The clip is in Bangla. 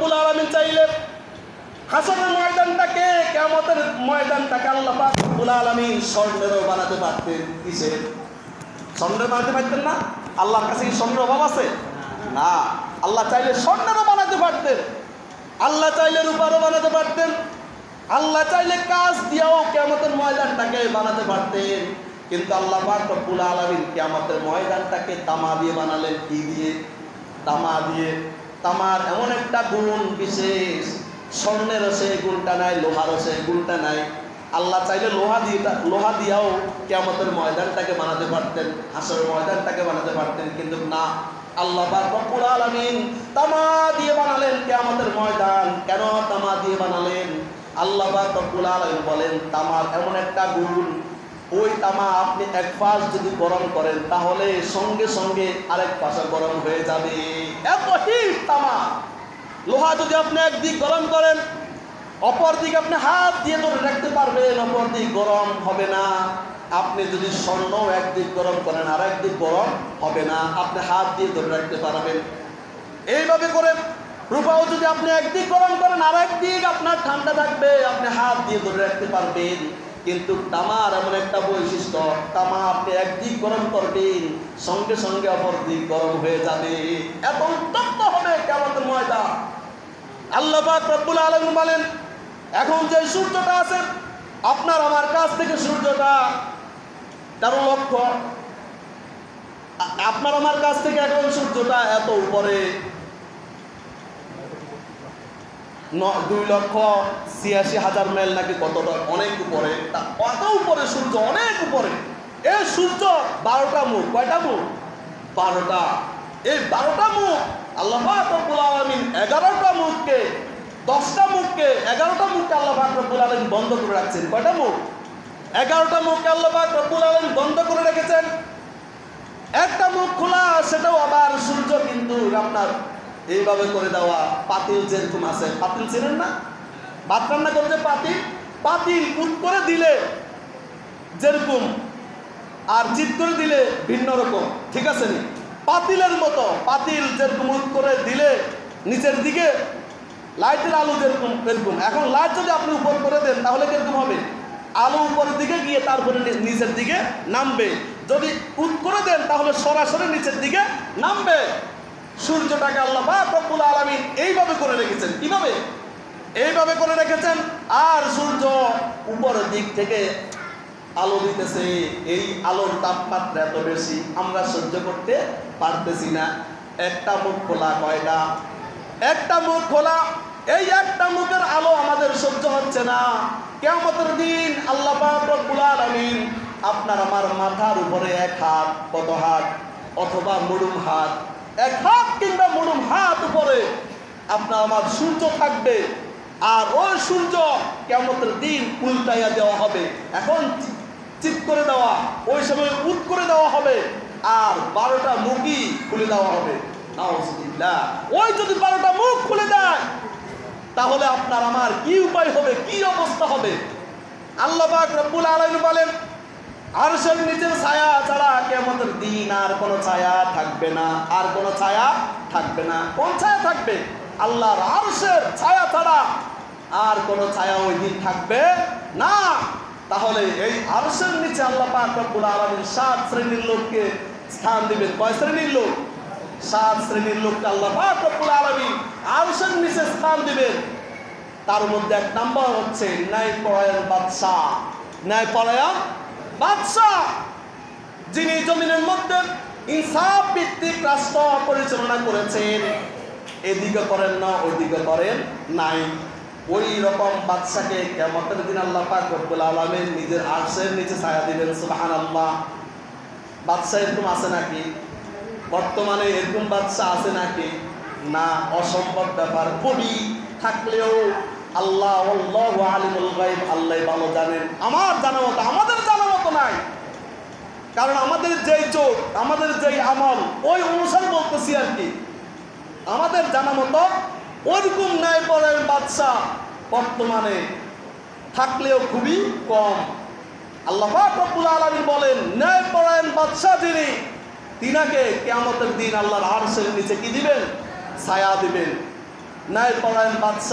রব্বুল আলামিন চাইলে হাসরের ময়দানটাকে, কিয়ামতের ময়দানটাকে আল্লাহ পাক রব্বুল আলামিন স্বর্ণেরও বানাতে পারতেন। কিসের? স্বর্ণের বানাতে পারতেন না? আল্লাহর কাছে কি স্বর্ণের অভাব আছে? না। আল্লাহ চাইলে স্বর্ণেরও বানাতে পারতেন, আল্লাহ চাইলে রূপারও বানাতে পারতেন, আল্লাহ চাইলে কাজ দিয়েও কিয়ামতের ময়দানটাকে বানাতে পারতেন। কিন্তু আল্লাহ পাক রব্বুল আলামিন কিয়ামতের ময়দানটাকে তামা দিয়ে বানালেন। কি দিয়ে? তামা দিয়ে। তামার এমন একটা গুণ বিশেষ, স্বর্ণেরও সেই গুণটা নাই, লোহারও সেই গুণটা নাই। আল্লাহ চাইলে লোহা দিয়েও কিয়ামতের ময়দানটাকে বানাতে পারতেন, হাসরের ময়দানটাকে বানাতে পারতেন, কিন্তু না, আল্লাহ পাক রব্বুল আলামিন তামা দিয়ে বানালেন কিয়ামতের ময়দান। কেন তামা দিয়ে বানালেন? আল্লাহ পাক রব্বুল আলামিন বলেন, তামার এমন একটা গুণ, ওই তামা আপনি এক পাশ যদি গরম করেন তাহলে সঙ্গে সঙ্গে আরেক পাশে গরম হয়ে যাবে। এত হিট তামা। লোহা যদি আপনি একদিক গরম করেন, অপর দিক আপনি হাত দিয়ে ধরে রাখতে পারবেন, অপর দিক গরম হবে না। আপনি যদি স্বর্ণ একদিক গরম করেন আর একদিক গরম হবে না, আপনি হাত দিয়ে ধরে রাখতে পারবেন। এইভাবে করে রূপাও যদি আপনি একদিক গরম করেন আর একদিক আপনার ঠান্ডা থাকবে, আপনি হাত দিয়ে ধরে রাখতে পারবেন। কিন্তু তামার এমন একটা বৈশিষ্ট্য, তামা আপনি একদিক গরম করবেন, সঙ্গে সঙ্গে অপর দিক গরম হয়ে যাবে, এত উত্তপ্ত হবে কিয়ামতের ময়দান। আল্লাহ পাক রব্বুল আলামিন বলেন, এখন যে সূর্যটা আছে আপনার আমার কাছ থেকে, সূর্যটা 13 লক্ষ, আপনার আমার কাছ থেকে এখন সূর্যটা এত উপরে, 2,86,000 মাইল নাকি কতটা, অনেক উপরে, কত উপরে সূর্য, অনেক উপরে। এই সূর্য 12টা মুখ। কয়টা মুখ? 12টা। এই 12টা মুখ আল্লাহ পাক রব্বুল আলামিন 11টা মুখকে, 10টা মুখকে, 11টা মুখকে আল্লাহ পাক রব্বুল আলামিন বন্ধ করে রাখছেন। কয়টা মুখ? 11টা মুখকে আল্লাহ পাক রব্বুল আলামিন বন্ধ করে রেখেছেন। একটা মুখ খোলা, সেটাও আবার সূর্য কিন্তু আপনার এইভাবে করে দেওয়া। পাতিল যেরকম আছে, পাতিল চেনেন না? ভাত রান্না করে যে পাতিল, পাতিল উৎ করে দিলে যেরকম আর চিৎ করে দিলে ভিন্ন রকম, ঠিক আছে নি? পাতিলের মতো, পাতিল যেরকম উৎ করে দিলে নিচের দিকে লাইটের আলো যেরকম এরকম। এখন লাইট যদি আপনি উপর করে দেন তাহলে কিরকম হবে? আলো উপরের দিকে গিয়ে তারপরে নিচের দিকে নামবে। যদি উৎ করে দেন তাহলে সরাসরি নিচের দিকে নামবে। সূর্যটাকে আল্লাহ পাক রব্বুল আলামিন এইভাবে করে রেখেছেন। কিভাবে? এইভাবে করে রেখেছেন। আর সূর্য উপরের দিক থেকে আলো দিতেছে, এই আলোর তাপমাত্রা এত বেশি আমরা সহ্য করতে পারতেছি না। একটা মুখ খোলা। কয়টা? একটা মুখ খোলা। এই একটা মুখের আলো আমাদের সহ্য হচ্ছে না। কিয়ামতের দিন আল্লাহ পাক রব্বুল আলামিন আপনার আমার মাথার উপরে এক হাত, কত হাত, অথবা মুড়ুম হাত, এক হাত কিংবা মুড়ুম হাত উপরে আপনার আমার সূর্য থাকবে। আর ওই সূর্য কিয়ামতের দিন উল্টাইয়া দেওয়া হবে। এখন চিৎ করে দেওয়া, ওই সময় উৎ করে দেওয়া হবে, আর 12টা মুখই খুলে দেওয়া হবে। নাউযুবিল্লাহ। ওই যদি 12টা মুখ খুলে দেয় তাহলে আপনার আমার কি উপায় হবে, কি অবস্থা হবে? আল্লাহ পাক রব্বুল আলামিন বলেন, আরশের নিচের ছায়া ছাড়া কিয়ামতের দিন আর কোনো ছায়া থাকবে না, আর কোনো ছায়া থাকবে না। কোন ছায়া থাকবে? আল্লাহর আরশের ছায়া ছাড়া আর কোনো ছায়া ওই দিন থাকবে না। তাহলে এই আরশের নিচে আল্লাহ পাক রব্বুল আলামিন 7 শ্রেণীর লোককে স্থান দিবেন। কয় শ্রেণীর লোক? 7 শ্রেণীর লোককে আল্লাহ পাক রব্বুল আলামিন আরশের নিচে স্থান দিবেন। তার মধ্যে এক নাম্বার হচ্ছে ন্যায়পরায়ণ বাদশা। ন্যায়পরায়ণ বাদশা, যিনি জমিনের মধ্যে ইনসাফ ভিত্তিক রাষ্ট্র পরিচালনা করেছেন। এদিকে করেন না, ওইদিকে করেন নাই, ওই রকম বাদশাকে কিয়ামতের দিন আল্লাহ পাক রব্বুল আলামিন নিজের আরশের নিচে ছায়া দিবেন। সুবহানাল্লাহ। বাদশা এরকম আছে নাকি? বর্তমানে এরকম বাদশা আছে নাকি? না, অসম্ভব ব্যাপার। কবি থাকলেও আল্লাহ আল্লাহু আলিমুল গায়ব, আল্লাহ ভালো জানেন। আমার জানা মতো, আমাদের জানা মতো নাই। কারণ আমাদের যেই চোখ, আমাদের যেই আমল, ওই অনুসারে বলতেছি আর কি। আমাদের জানা মতো ওইরকম ন্যায়পরায়ণ বাদশা বর্তমানে থাকলেও খুবই কম। আল্লাহ পাক রব্বুল আলামিন বলেন, ন্যায়পরায়ণ বাদশা যিনি, তিনাকে কিয়ামতের দিন আল্লাহর আরশের নিচে কি দিবেন? ছায়া দিবেন। ন্যায়পরায়ণ বাদশা